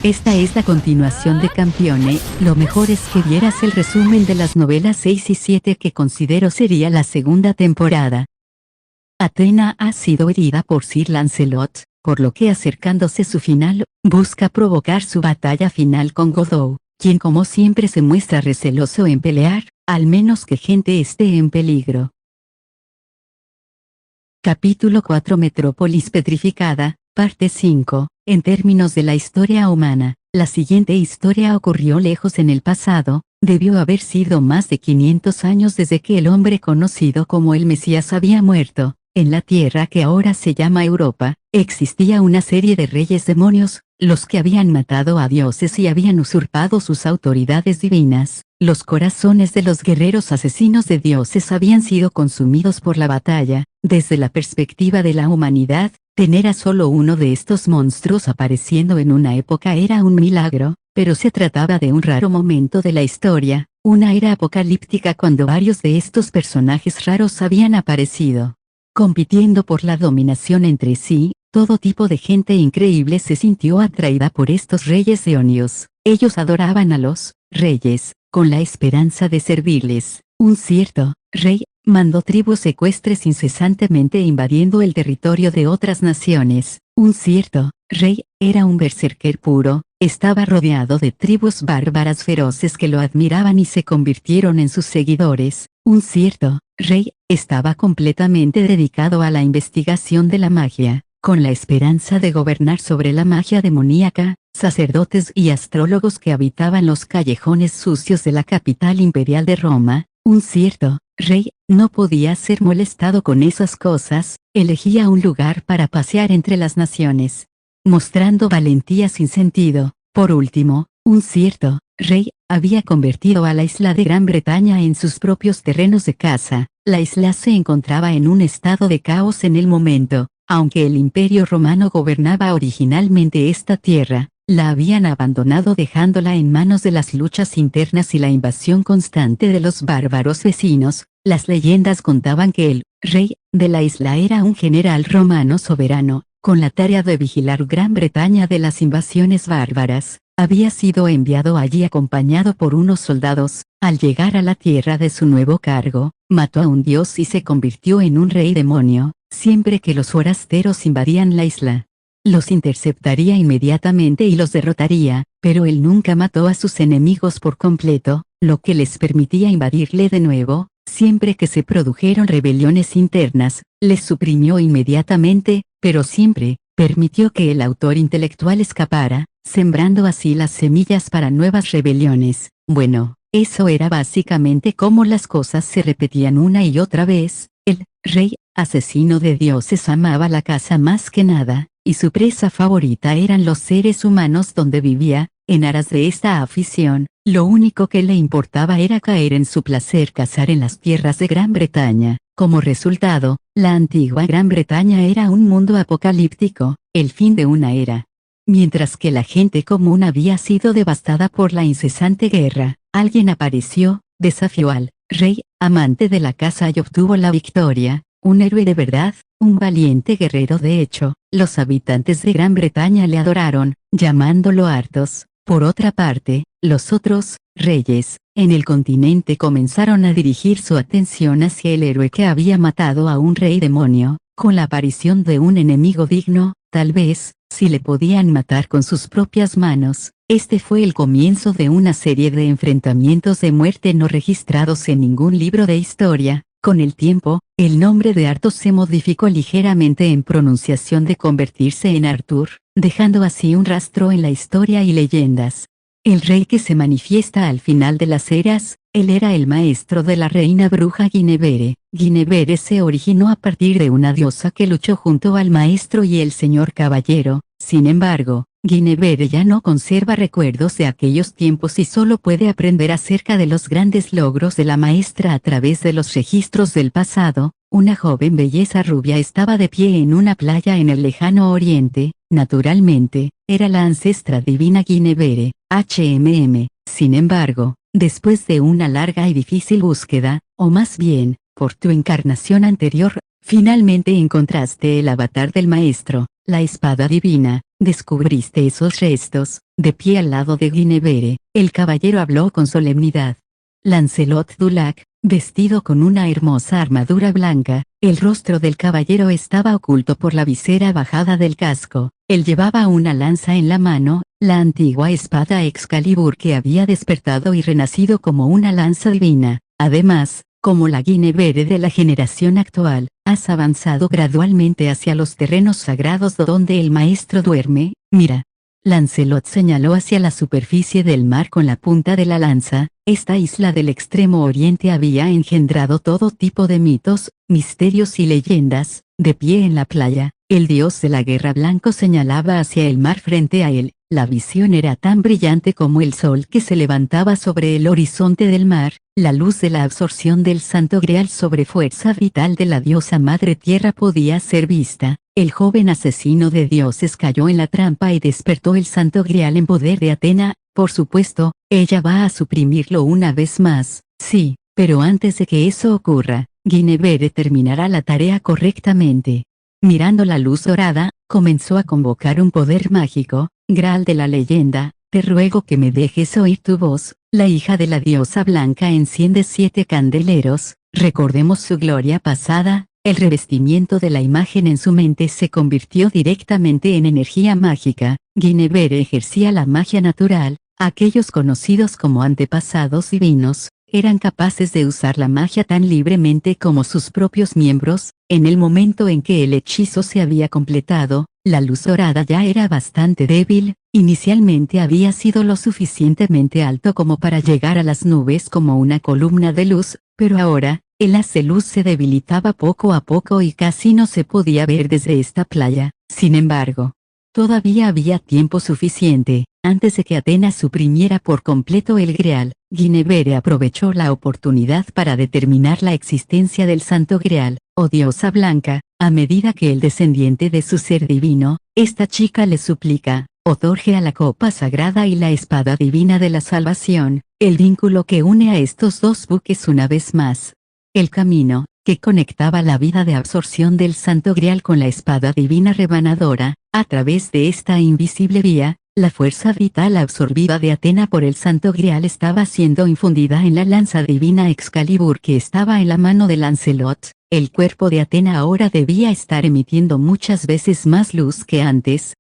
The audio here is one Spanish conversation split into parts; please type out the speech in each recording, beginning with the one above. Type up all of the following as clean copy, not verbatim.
Esta es la continuación de Campione. Lo mejor es que vieras el resumen de las novelas 6 y 7 que considero sería la segunda temporada. Athena ha sido herida por Sir Lancelot, por lo que acercándose su final, busca provocar su batalla final con Godot, quien como siempre se muestra receloso en pelear, al menos que gente esté en peligro. Capítulo 4 Metrópolis petrificada, parte 5. En términos de la historia humana, la siguiente historia ocurrió lejos en el pasado. Debió haber sido más de 500 años desde que el hombre conocido como el Mesías había muerto. En la tierra que ahora se llama Europa, existía una serie de reyes demonios, los que habían matado a dioses y habían usurpado sus autoridades divinas. Los corazones de los guerreros asesinos de dioses habían sido consumidos por la batalla. Desde la perspectiva de la humanidad, tener a solo uno de estos monstruos apareciendo en una época era un milagro, pero se trataba de un raro momento de la historia, una era apocalíptica cuando varios de estos personajes raros habían aparecido. Compitiendo por la dominación entre sí, todo tipo de gente increíble se sintió atraída por estos reyes deonios. Ellos adoraban a los reyes, con la esperanza de servirles. Un cierto rey mandó tribus ecuestres incesantemente invadiendo el territorio de otras naciones. Un cierto rey era un berserker puro, estaba rodeado de tribus bárbaras feroces que lo admiraban y se convirtieron en sus seguidores. Un cierto rey estaba completamente dedicado a la investigación de la magia, con la esperanza de gobernar sobre la magia demoníaca. Sacerdotes y astrólogos que habitaban los callejones sucios de la capital imperial de Roma. Un cierto rey no podía ser molestado con esas cosas, elegía un lugar para pasear entre las naciones, mostrando valentía sin sentido. Por último, un cierto rey había convertido a la isla de Gran Bretaña en sus propios terrenos de caza. La isla se encontraba en un estado de caos en el momento, aunque el Imperio Romano gobernaba originalmente esta tierra. La habían abandonado dejándola en manos de las luchas internas y la invasión constante de los bárbaros vecinos. Las leyendas contaban que el rey de la isla era un general romano soberano, con la tarea de vigilar Gran Bretaña de las invasiones bárbaras. Había sido enviado allí acompañado por unos soldados. Al llegar a la tierra de su nuevo cargo, mató a un dios y se convirtió en un rey demonio. Siempre que los forasteros invadían la isla, los interceptaría inmediatamente y los derrotaría, pero él nunca mató a sus enemigos por completo, lo que les permitía invadirle de nuevo. Siempre que se produjeron rebeliones internas, les suprimió inmediatamente, pero siempre permitió que el autor intelectual escapara, sembrando así las semillas para nuevas rebeliones. Bueno, eso era básicamente cómo las cosas se repetían una y otra vez. El rey asesino de dioses amaba la caza más que nada, y su presa favorita eran los seres humanos donde vivía. En aras de esta afición, lo único que le importaba era caer en su placer cazar en las tierras de Gran Bretaña. Como resultado, la antigua Gran Bretaña era un mundo apocalíptico, el fin de una era. Mientras que la gente común había sido devastada por la incesante guerra, alguien apareció, desafió al rey, amante de la caza y obtuvo la victoria. Un héroe de verdad, un valiente guerrero de hecho. Los habitantes de Gran Bretaña le adoraron, llamándolo Arthos. Por otra parte, los otros reyes en el continente comenzaron a dirigir su atención hacia el héroe que había matado a un rey demonio. Con la aparición de un enemigo digno, tal vez, si le podían matar con sus propias manos. Este fue el comienzo de una serie de enfrentamientos de muerte no registrados en ningún libro de historia. Con el tiempo, el nombre de Arthos se modificó ligeramente en pronunciación de convertirse en Arthur, dejando así un rastro en la historia y leyendas. El rey que se manifiesta al final de las eras, él era el maestro de la reina bruja Guinevere. Guinevere se originó a partir de una diosa que luchó junto al maestro y el señor caballero. Sin embargo, Guinevere ya no conserva recuerdos de aquellos tiempos y solo puede aprender acerca de los grandes logros de la maestra a través de los registros del pasado. Una joven belleza rubia estaba de pie en una playa en el lejano oriente. Naturalmente, era la ancestra divina Guinevere, HMM. Sin embargo, después de una larga y difícil búsqueda, o más bien, por tu encarnación anterior, finalmente encontraste el avatar del maestro, la espada divina. descubriste esos restos, de pie al lado de Guinevere. El caballero habló con solemnidad. Lancelot du Lac, vestido con una hermosa armadura blanca, el rostro del caballero estaba oculto por la visera bajada del casco. Él llevaba una lanza en la mano, la antigua espada Excalibur que había despertado y renacido como una lanza divina. Además, como la Guinevere de la generación actual, has avanzado gradualmente hacia los terrenos sagrados donde el maestro duerme. Mira. Lancelot señaló hacia la superficie del mar con la punta de la lanza. Esta isla del extremo oriente había engendrado todo tipo de mitos, misterios y leyendas. De pie en la playa, el dios de la guerra blanco señalaba hacia el mar frente a él. La visión era tan brillante como el sol que se levantaba sobre el horizonte del mar. La luz de la absorción del Santo Grial sobre fuerza vital de la diosa Madre Tierra podía ser vista. El joven asesino de dioses cayó en la trampa y despertó el Santo Grial en poder de Atena. Por supuesto, ella va a suprimirlo una vez más. Sí, pero antes de que eso ocurra, Guinevere terminará la tarea correctamente. Mirando la luz dorada, comenzó a convocar un poder mágico. Graal de la leyenda, te ruego que me dejes oír tu voz. La hija de la diosa blanca enciende 7 candeleros. Recordemos su gloria pasada. El revestimiento de la imagen en su mente se convirtió directamente en energía mágica. Guinevere ejercía la magia natural. Aquellos conocidos como antepasados divinos, eran capaces de usar la magia tan libremente como sus propios miembros. En el momento en que el hechizo se había completado, la luz dorada ya era bastante débil. Inicialmente había sido lo suficientemente alto como para llegar a las nubes como una columna de luz, pero ahora, el haz de luz se debilitaba poco a poco y casi no se podía ver desde esta playa. Sin embargo, todavía había tiempo suficiente. Antes de que Atenas suprimiera por completo el Grial, Guinevere aprovechó la oportunidad para determinar la existencia del Santo Grial. Oh diosa blanca, a medida que el descendiente de su ser divino, esta chica le suplica, otorgue a la copa sagrada y la espada divina de la salvación, el vínculo que une a estos dos buques una vez más. El camino, que conectaba la vida de absorción del Santo Grial con la espada divina rebanadora, a través de esta invisible vía, la fuerza vital absorbida de Atena por el Santo Grial estaba siendo infundida en la lanza divina Excalibur que estaba en la mano de Lancelot. El cuerpo de Atena ahora debía estar emitiendo muchas veces más luz que antes.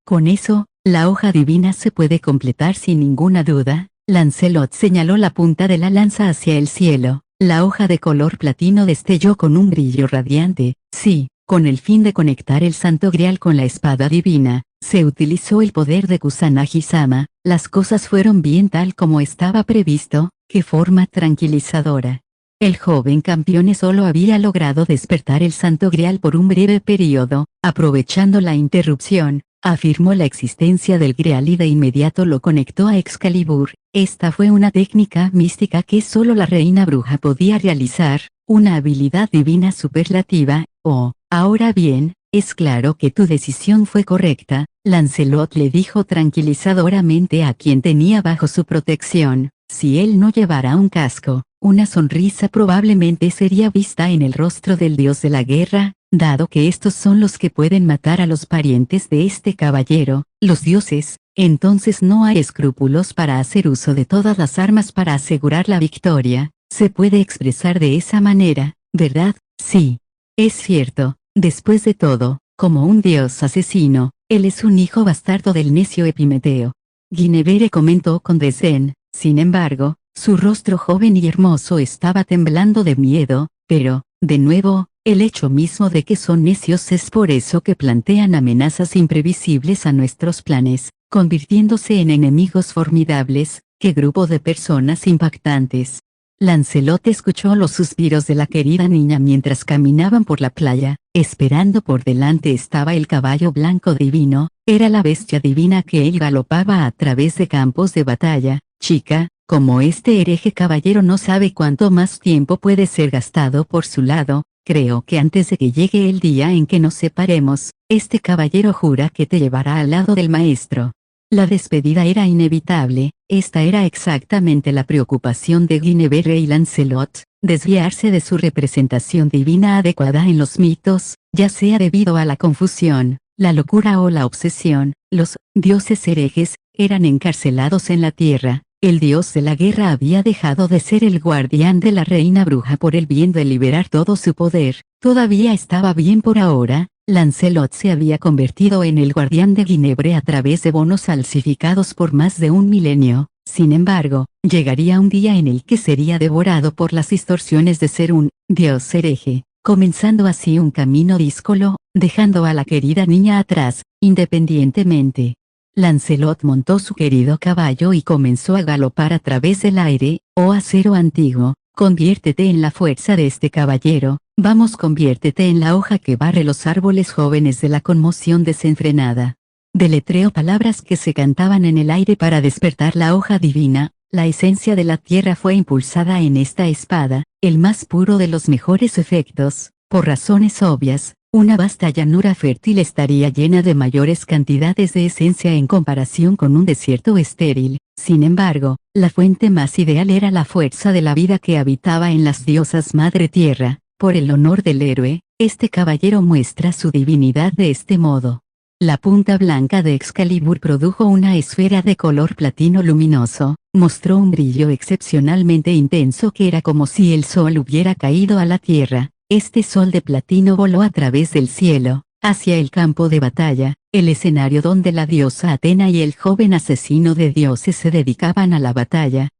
Con eso, la hoja divina se puede completar sin ninguna duda. Lancelot señaló la punta de la lanza hacia el cielo. La hoja de color platino destelló con un brillo radiante. Sí, con el fin de conectar el Santo Grial con la espada divina, se utilizó el poder de Kusanagi-sama. Las cosas fueron bien tal como estaba previsto. ¡Qué forma tranquilizadora! El joven campeón solo había logrado despertar el Santo Grial por un breve periodo. Aprovechando la interrupción, afirmó la existencia del Grial y de inmediato lo conectó a Excalibur. Esta fue una técnica mística que solo la reina bruja podía realizar, una habilidad divina superlativa. Oh, ahora bien, es claro que tu decisión fue correcta, Lancelot le dijo tranquilizadoramente a quien tenía bajo su protección. Si él no llevara un casco, una sonrisa probablemente sería vista en el rostro del dios de la guerra, dado que estos son los que pueden matar a los parientes de este caballero, los dioses. Entonces no hay escrúpulos para hacer uso de todas las armas para asegurar la victoria. Se puede expresar de esa manera, ¿verdad? Sí. Es cierto. Después de todo, como un dios asesino, él es un hijo bastardo del necio Epimeteo. Guinevere comentó con desdén. Sin embargo, su rostro joven y hermoso estaba temblando de miedo, pero, de nuevo, el hecho mismo de que son necios es por eso que plantean amenazas imprevisibles a nuestros planes, convirtiéndose en enemigos formidables. ¡Qué grupo de personas impactantes! Lancelot escuchó los suspiros de la querida niña mientras caminaban por la playa. Esperando por delante estaba el caballo blanco divino, era la bestia divina que él galopaba a través de campos de batalla. Chica, como este hereje caballero no sabe cuánto más tiempo puede ser gastado por su lado, creo que antes de que llegue el día en que nos separemos, este caballero jura que te llevará al lado del maestro. La despedida era inevitable. Esta era exactamente la preocupación de Guinevere y Lancelot, desviarse de su representación divina adecuada en los mitos, ya sea debido a la confusión, La locura o la obsesión, los dioses herejes, eran encarcelados en la tierra. El dios de la guerra había dejado de ser el guardián de la reina bruja por el bien de liberar todo su poder. Todavía estaba bien por ahora. Lancelot se había convertido en el guardián de Ginebre a través de bonos falsificados por más de un milenio. Sin embargo, llegaría un día en el que sería devorado por las distorsiones de ser un dios hereje, comenzando así un camino díscolo, dejando a la querida niña atrás, independientemente. Lancelot montó su querido caballo y comenzó a galopar a través del aire. Oh acero antiguo, conviértete en la fuerza de este caballero, vamos, conviértete en la hoja que barre los árboles jóvenes de la conmoción desenfrenada. Deletreo palabras que se cantaban en el aire para despertar la hoja divina. La esencia de la tierra fue impulsada en esta espada, el más puro de los mejores efectos. Por razones obvias, una vasta llanura fértil estaría llena de mayores cantidades de esencia en comparación con un desierto estéril. Sin embargo, la fuente más ideal era la fuerza de la vida que habitaba en las diosas Madre Tierra. Por el honor del héroe, este caballero muestra su divinidad de este modo. La punta blanca de Excalibur produjo una esfera de color platino luminoso, mostró un brillo excepcionalmente intenso que era como si el sol hubiera caído a la tierra. Este sol de platino voló a través del cielo, hacia el campo de batalla, el escenario donde la diosa Atena y el joven asesino de dioses se dedicaban a la batalla.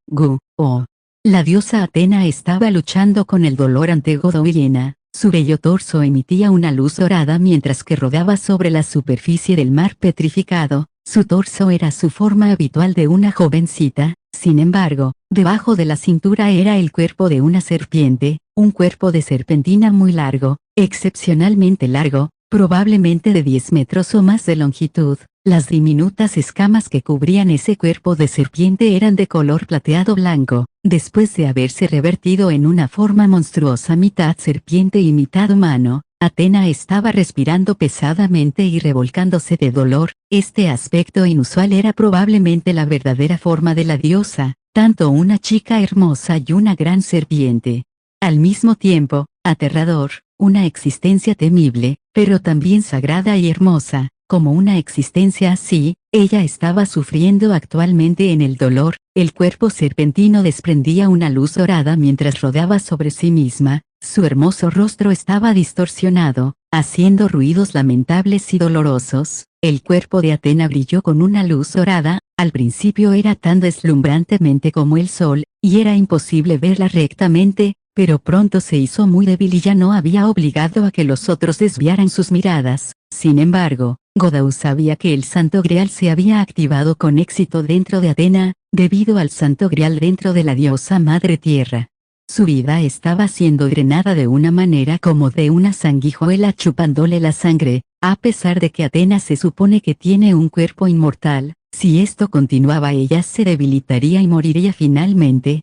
La diosa Atena estaba luchando con el dolor ante Godó y Helena. Su bello torso emitía una luz dorada mientras que rodaba sobre la superficie del mar petrificado. Su torso era su forma habitual de una jovencita. Sin embargo, debajo de la cintura era el cuerpo de una serpiente, un cuerpo de serpentina muy largo, excepcionalmente largo, probablemente de 10 metros o más de longitud. Las diminutas escamas que cubrían ese cuerpo de serpiente eran de color plateado blanco. Después de haberse revertido en una forma monstruosa mitad serpiente y mitad humano, Atena estaba respirando pesadamente y revolcándose de dolor. Este aspecto inusual era probablemente la verdadera forma de la diosa, tanto una chica hermosa y una gran serpiente. Al mismo tiempo, aterrador, una existencia temible, pero también sagrada y hermosa. Como una existencia así, ella estaba sufriendo actualmente en el dolor. El cuerpo serpentino desprendía una luz dorada mientras rodaba sobre sí misma. Su hermoso rostro estaba distorsionado, haciendo ruidos lamentables y dolorosos. El cuerpo de Atena brilló con una luz dorada. Al principio era tan deslumbrantemente como el sol, y era imposible verla rectamente, pero pronto se hizo muy débil y ya no había obligado a que los otros desviaran sus miradas. Sin embargo, Godó sabía que el Santo Grial se había activado con éxito dentro de Atena, debido al Santo Grial dentro de la diosa Madre Tierra. Su vida estaba siendo drenada de una manera como de una sanguijuela chupándole la sangre. A pesar de que Atena se supone que tiene un cuerpo inmortal, si esto continuaba ella se debilitaría y moriría finalmente.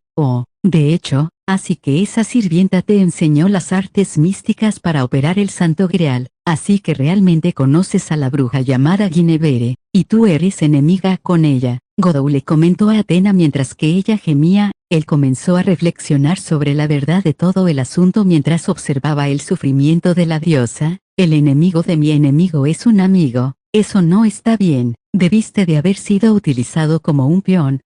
De hecho, así que esa sirvienta te enseñó las artes místicas para operar el Santo Grial, así que realmente conoces a la bruja llamada Guinevere, y tú eres enemiga con ella. Godó le comentó a Atena mientras que ella gemía. Él comenzó a reflexionar sobre la verdad de todo el asunto mientras observaba el sufrimiento de la diosa. El enemigo de mi enemigo es un amigo. Eso no está bien. Debiste de haber sido utilizado como un peón.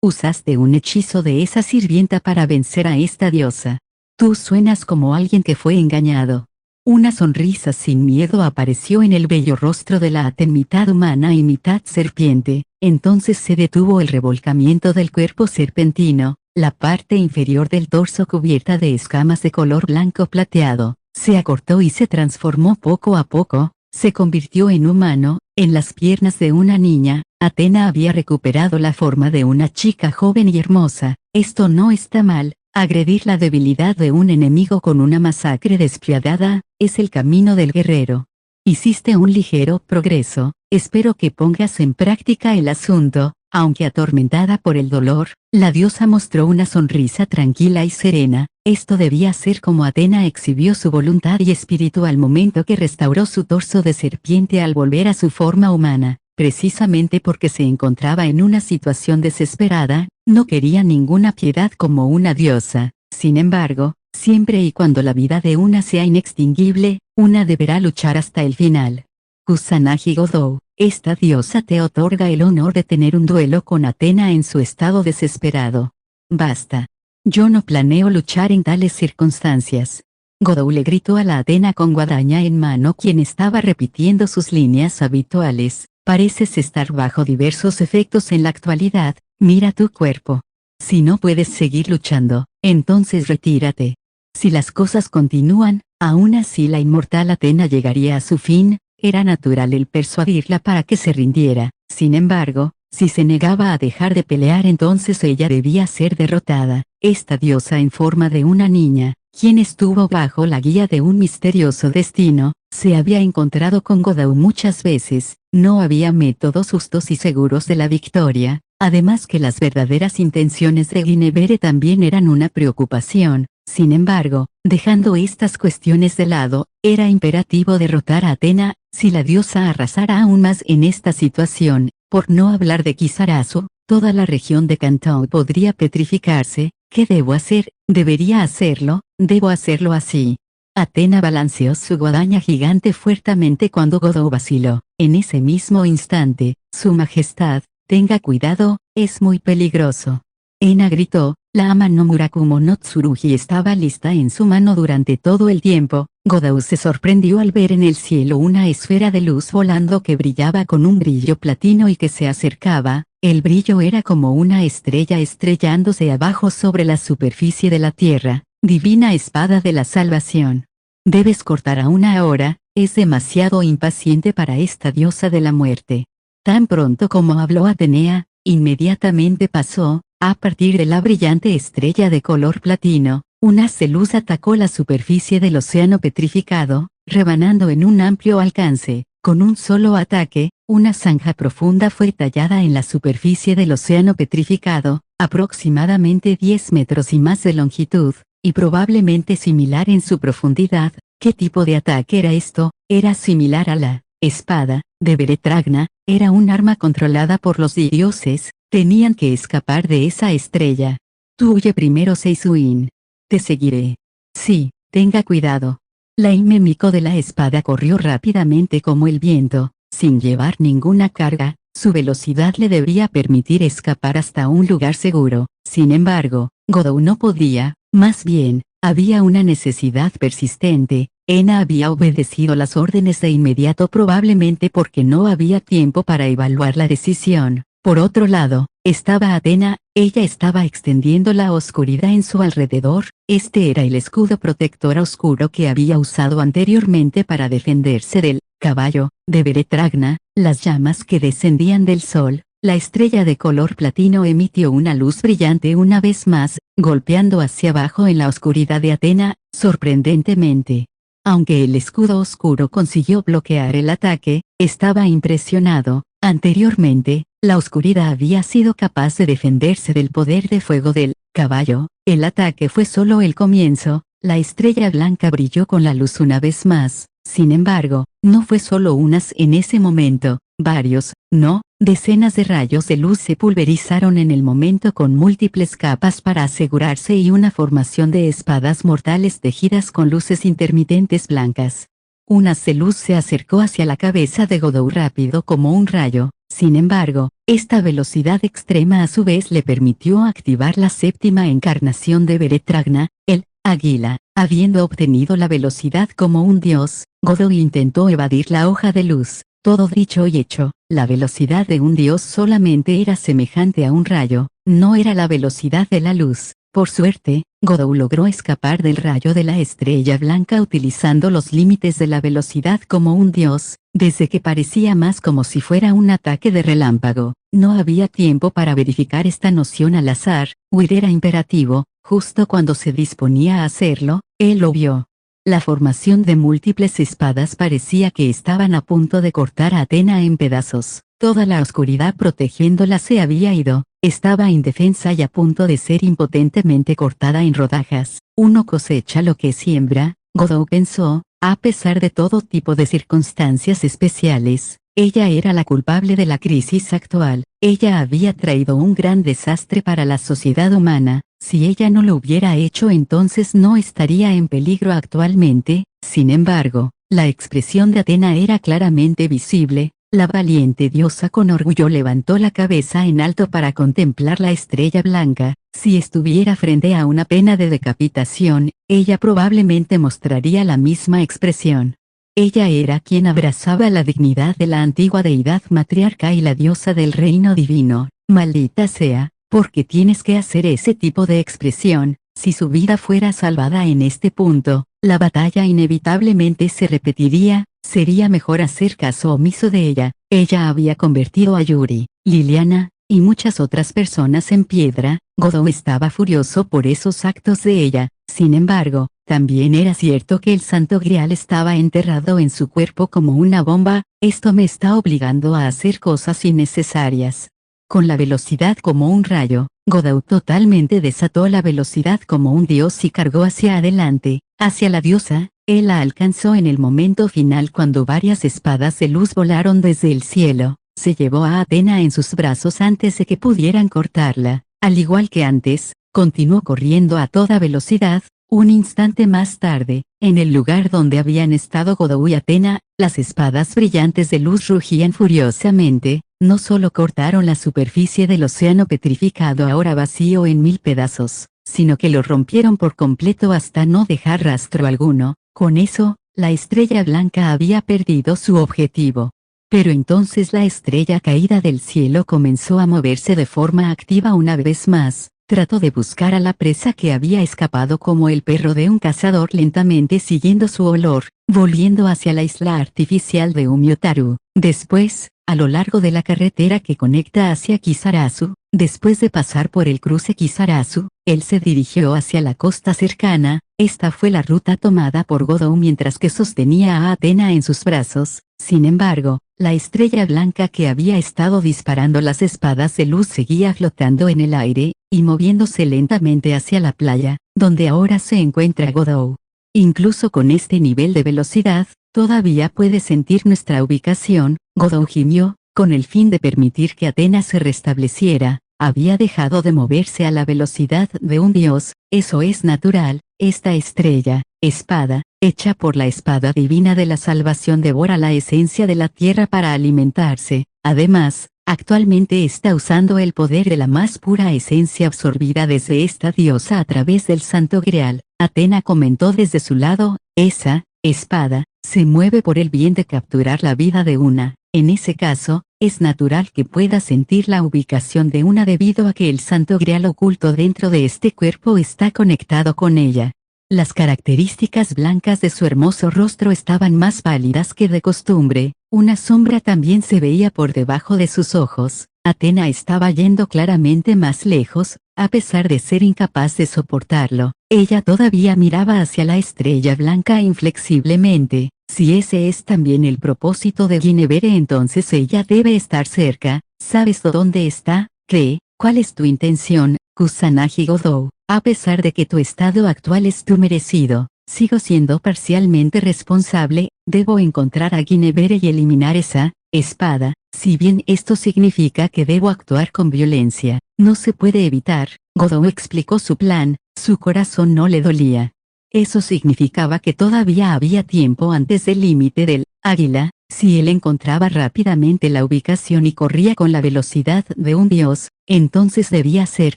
Usaste un hechizo de esa sirvienta para vencer a esta diosa. Tú suenas como alguien que fue engañado. Una sonrisa sin miedo apareció en el bello rostro de la Aten, mitad humana y mitad serpiente. Entonces se detuvo el revolcamiento del cuerpo serpentino. La parte inferior del torso, cubierta de escamas de color blanco plateado, se acortó y se transformó poco a poco. Se convirtió en humano. En las piernas de una niña, Atena había recuperado la forma de una chica joven y hermosa. Esto no está mal. Agredir la debilidad de un enemigo con una masacre despiadada, es el camino del guerrero. Hiciste un ligero progreso. Espero que pongas en práctica el asunto. Aunque atormentada por el dolor, la diosa mostró una sonrisa tranquila y serena. Esto debía ser como Atena exhibió su voluntad y espíritu al momento que restauró su torso de serpiente al volver a su forma humana. Precisamente porque se encontraba en una situación desesperada, no quería ninguna piedad como una diosa. Sin embargo, siempre y cuando la vida de una sea inextinguible, una deberá luchar hasta el final. Kusanagi Godou, esta diosa te otorga el honor de tener un duelo con Atena en su estado desesperado. Basta. Yo no planeo luchar en tales circunstancias. Godou le gritó a la Atena con guadaña en mano, quien estaba repitiendo sus líneas habituales. Pareces estar bajo diversos efectos en la actualidad, mira tu cuerpo. Si no puedes seguir luchando, entonces retírate. Si las cosas continúan, aún así la inmortal Atena llegaría a su fin. Era natural el persuadirla para que se rindiera. Sin embargo, si se negaba a dejar de pelear, entonces ella debía ser derrotada. Esta diosa en forma de una niña, quien estuvo bajo la guía de un misterioso destino, se había encontrado con Godou muchas veces. No había métodos justos y seguros de la victoria, además que las verdaderas intenciones de Guinevere también eran una preocupación. Sin embargo, dejando estas cuestiones de lado, era imperativo derrotar a Atena. Si la diosa arrasara aún más en esta situación, por no hablar de Kisarazu, toda la región de Kantou podría petrificarse. ¿Qué debo hacer? ¿Debería hacerlo? ¿Debo hacerlo así? Atena balanceó su guadaña gigante fuertemente cuando Godou vaciló. En ese mismo instante, Su Majestad, tenga cuidado, es muy peligroso. Ena gritó. La ama no Murakumo no Tsurugi estaba lista en su mano durante todo el tiempo. Godou se sorprendió al ver en el cielo una esfera de luz volando que brillaba con un brillo platino y que se acercaba. El brillo era como una estrella estrellándose abajo sobre la superficie de la tierra. Divina espada de la salvación. Debes cortar aún ahora, es demasiado impaciente para esta diosa de la muerte. Tan pronto como habló Atenea, inmediatamente pasó. A partir de la brillante estrella de color platino, un haz de luz atacó la superficie del océano petrificado, rebanando en un amplio alcance. Con un solo ataque, una zanja profunda fue tallada en la superficie del océano petrificado, aproximadamente 10 metros y más de longitud, y probablemente similar en su profundidad. ¿Qué tipo de ataque era esto? Era similar a la espada de Beretragna, era un arma controlada por los dioses. Tenían que escapar de esa estrella. Tú huye primero, Seisuin. Te seguiré. Sí, tenga cuidado. La Himemiko de la espada corrió rápidamente como el viento, sin llevar ninguna carga. Su velocidad le debía permitir escapar hasta un lugar seguro. Sin embargo, Godou no podía, más bien, había una necesidad persistente. Ena había obedecido las órdenes de inmediato, probablemente porque no había tiempo para evaluar la decisión. Por otro lado, estaba Atena. Ella estaba extendiendo la oscuridad en su alrededor. Este era el escudo protector oscuro que había usado anteriormente para defenderse del caballo de Beretragna. Las llamas que descendían del sol. La estrella de color platino emitió una luz brillante una vez más, golpeando hacia abajo en la oscuridad de Atena. Sorprendentemente, aunque el escudo oscuro consiguió bloquear el ataque, estaba impresionado. Anteriormente, la oscuridad había sido capaz de defenderse del poder de fuego del caballo. El ataque fue solo el comienzo. La estrella blanca brilló con la luz una vez más. Sin embargo, no fue solo unas en ese momento, varios, no, decenas de rayos de luz se pulverizaron en el momento con múltiples capas para asegurarse y una formación de espadas mortales tejidas con luces intermitentes blancas. Un haz de luz se acercó hacia la cabeza de Godou rápido como un rayo. Sin embargo, esta velocidad extrema a su vez le permitió activar la séptima encarnación de Beretragna, el águila. Habiendo obtenido la velocidad como un dios, Godou intentó evadir la hoja de luz. Todo dicho y hecho, la velocidad de un dios solamente era semejante a un rayo, no era la velocidad de la luz. Por suerte, Godou logró escapar del rayo de la estrella blanca utilizando los límites de la velocidad como un dios, desde que parecía más como si fuera un ataque de relámpago. No había tiempo para verificar esta noción al azar, huir era imperativo. Justo cuando se disponía a hacerlo, él lo vio. La formación de múltiples espadas parecía que estaban a punto de cortar a Atena en pedazos. Toda la oscuridad protegiéndola se había ido. Estaba indefensa y a punto de ser impotentemente cortada en rodajas. Uno cosecha lo que siembra, Godou pensó. A pesar de todo tipo de circunstancias especiales, ella era la culpable de la crisis actual. Ella había traído un gran desastre para la sociedad humana. Si ella no lo hubiera hecho, entonces no estaría en peligro actualmente. Sin embargo, La expresión de Atena era claramente visible. La valiente diosa con orgullo levantó la cabeza en alto para contemplar la estrella blanca. Si estuviera frente a una pena de decapitación, ella probablemente mostraría la misma expresión. Ella era quien abrazaba la dignidad de la antigua deidad matriarca y la diosa del reino divino. Maldita sea, porque tienes que hacer ese tipo de expresión. Si su vida fuera salvada en este punto, la batalla inevitablemente se repetiría. Sería mejor hacer caso omiso de ella. Ella había convertido a Yuri, Liliana, y muchas otras personas en piedra. Godot estaba furioso por esos actos de ella. Sin embargo, también era cierto que el Santo Grial estaba enterrado en su cuerpo como una bomba. Esto me está obligando a hacer cosas innecesarias. Con la velocidad como un rayo, Godot totalmente desató la velocidad como un dios y cargó hacia adelante, hacia la diosa. Él la alcanzó en el momento final cuando varias espadas de luz volaron desde el cielo. Se llevó a Atena en sus brazos antes de que pudieran cortarla. Al igual que antes, continuó corriendo a toda velocidad. Un instante más tarde, en el lugar donde habían estado Godot y Atena, las espadas brillantes de luz rugían furiosamente. No solo cortaron la superficie del océano petrificado ahora vacío en 1000 pedazos, sino que lo rompieron por completo hasta no dejar rastro alguno. Con eso, la estrella blanca había perdido su objetivo. Pero entonces la estrella caída del cielo comenzó a moverse de forma activa una vez más. Trató de buscar a la presa que había escapado como el perro de un cazador lentamente siguiendo su olor, volviendo hacia la isla artificial de Umyotaru. Después, a lo largo de la carretera que conecta hacia Kisarazu, después de pasar por el cruce Kisarazu, él se dirigió hacia la costa cercana. Esta fue la ruta tomada por Godot mientras que sostenía a Atena en sus brazos. Sin embargo, la estrella blanca que había estado disparando las espadas de luz seguía flotando en el aire, y moviéndose lentamente hacia la playa, donde ahora se encuentra Godot. Incluso con este nivel de velocidad, todavía puede sentir nuestra ubicación. Godot gimió, con el fin de permitir que Atena se restableciera. Había dejado de moverse a la velocidad de un dios. Eso es natural. Esta estrella, espada, hecha por la espada divina de la salvación, devora la esencia de la tierra para alimentarse. Además, actualmente está usando el poder de la más pura esencia absorbida desde esta diosa a través del Santo Grial. Atena comentó desde su lado, esa espada se mueve por el bien de capturar la vida de una. En ese caso, es natural que pueda sentir la ubicación de una debido a que el Santo Grial oculto dentro de este cuerpo está conectado con ella. Las características blancas de su hermoso rostro estaban más pálidas que de costumbre. Una sombra también se veía por debajo de sus ojos. Atena estaba yendo claramente más lejos, a pesar de ser incapaz de soportarlo. Ella todavía miraba hacia la estrella blanca inflexiblemente. Si ese es también el propósito de Guinevere, entonces ella debe estar cerca. ¿Sabes dónde está? ¿Qué? ¿Cuál es tu intención, Kusanagi Godot? A pesar de que tu estado actual es tu merecido, sigo siendo parcialmente responsable. Debo encontrar a Guinevere y eliminar esa espada. Si bien esto significa que debo actuar con violencia, no se puede evitar. Godot explicó su plan. Su corazón no le dolía. Eso significaba que todavía había tiempo antes del límite del águila. Si él encontraba rápidamente la ubicación y corría con la velocidad de un dios, entonces debía ser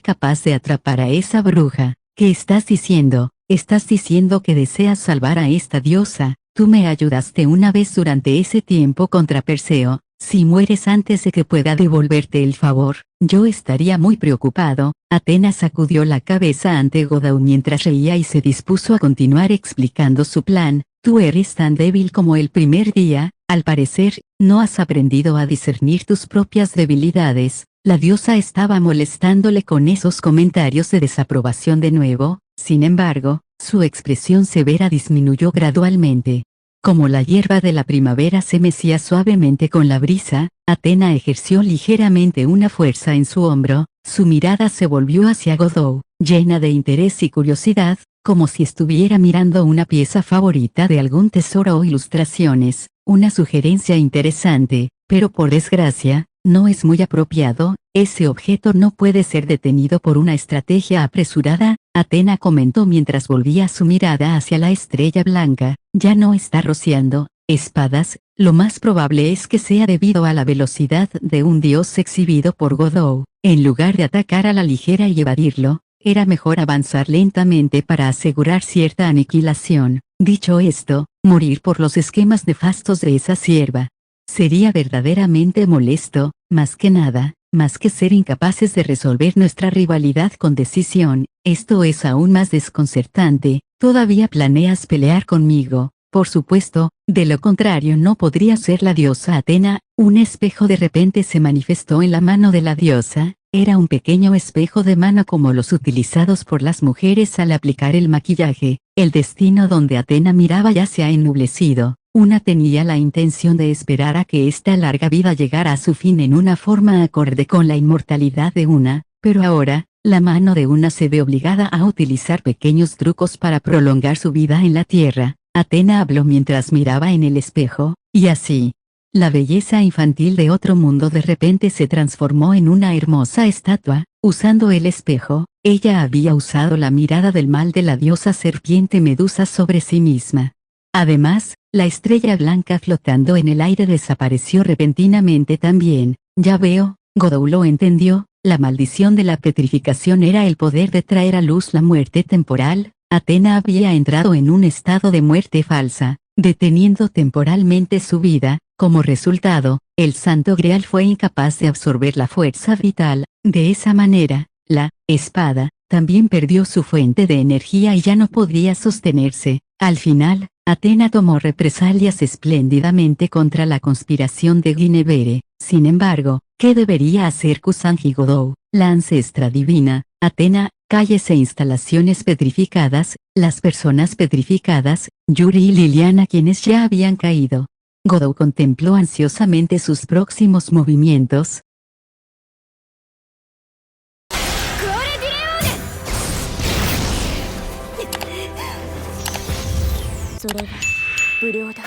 capaz de atrapar a esa bruja. ¿Qué estás diciendo? Estás diciendo que deseas salvar a esta diosa. Tú me ayudaste una vez durante ese tiempo contra Perseo. Si mueres antes de que pueda devolverte el favor, yo estaría muy preocupado. Atena sacudió la cabeza ante Godot mientras reía y se dispuso a continuar explicando su plan. Tú eres tan débil como el primer día. Al parecer, no has aprendido a discernir tus propias debilidades. La diosa estaba molestándole con esos comentarios de desaprobación de nuevo. Sin embargo, su expresión severa disminuyó gradualmente. Como la hierba de la primavera se mecía suavemente con la brisa, Atena ejerció ligeramente una fuerza en su hombro. Su mirada se volvió hacia Godot, llena de interés y curiosidad, como si estuviera mirando una pieza favorita de algún tesoro o ilustraciones. Una sugerencia interesante, pero por desgracia, No es muy apropiado, ese objeto no puede ser detenido por una estrategia apresurada, Athena comentó mientras volvía su mirada hacia la estrella blanca. Ya no está rociando espadas, lo más probable es que sea debido a la velocidad de un dios exhibido por Godot. En lugar de atacar a la ligera y evadirlo, era mejor avanzar lentamente para asegurar cierta aniquilación. Dicho esto, morir por los esquemas nefastos de esa sierva sería verdaderamente molesto, más que ser incapaces de resolver nuestra rivalidad con decisión. Esto es aún más desconcertante. ¿Todavía planeas pelear conmigo? Por supuesto, de lo contrario no podría ser la diosa Athena. Un espejo de repente se manifestó en la mano de la diosa. Era un pequeño espejo de mano como los utilizados por las mujeres al aplicar el maquillaje. El destino donde Athena miraba ya se ha ennublecido. Una tenía la intención de esperar a que esta larga vida llegara a su fin en una forma acorde con la inmortalidad de una, pero ahora, la mano de una se ve obligada a utilizar pequeños trucos para prolongar su vida en la tierra. Athena habló mientras miraba en el espejo, y así, la belleza infantil de otro mundo de repente se transformó en una hermosa estatua. Usando el espejo, ella había usado la mirada del mal de la diosa serpiente Medusa sobre sí misma. Además, la estrella blanca flotando en el aire desapareció repentinamente también. Ya veo, Godot lo entendió, la maldición de la petrificación era el poder de traer a luz la muerte temporal. Athena había entrado en un estado de muerte falsa, deteniendo temporalmente su vida. Como resultado, el Santo Grial fue incapaz de absorber la fuerza vital. De esa manera, la espada también perdió su fuente de energía y ya no podía sostenerse. Al final, Athena tomó represalias espléndidamente contra la conspiración de Guinevere. Sin embargo, ¿qué debería hacer Kusanagi Godot, la ancestra divina? Athena, calles e instalaciones petrificadas, las personas petrificadas, Yuri y Liliana quienes ya habían caído. Godot contempló ansiosamente sus próximos movimientos. それは無料だ。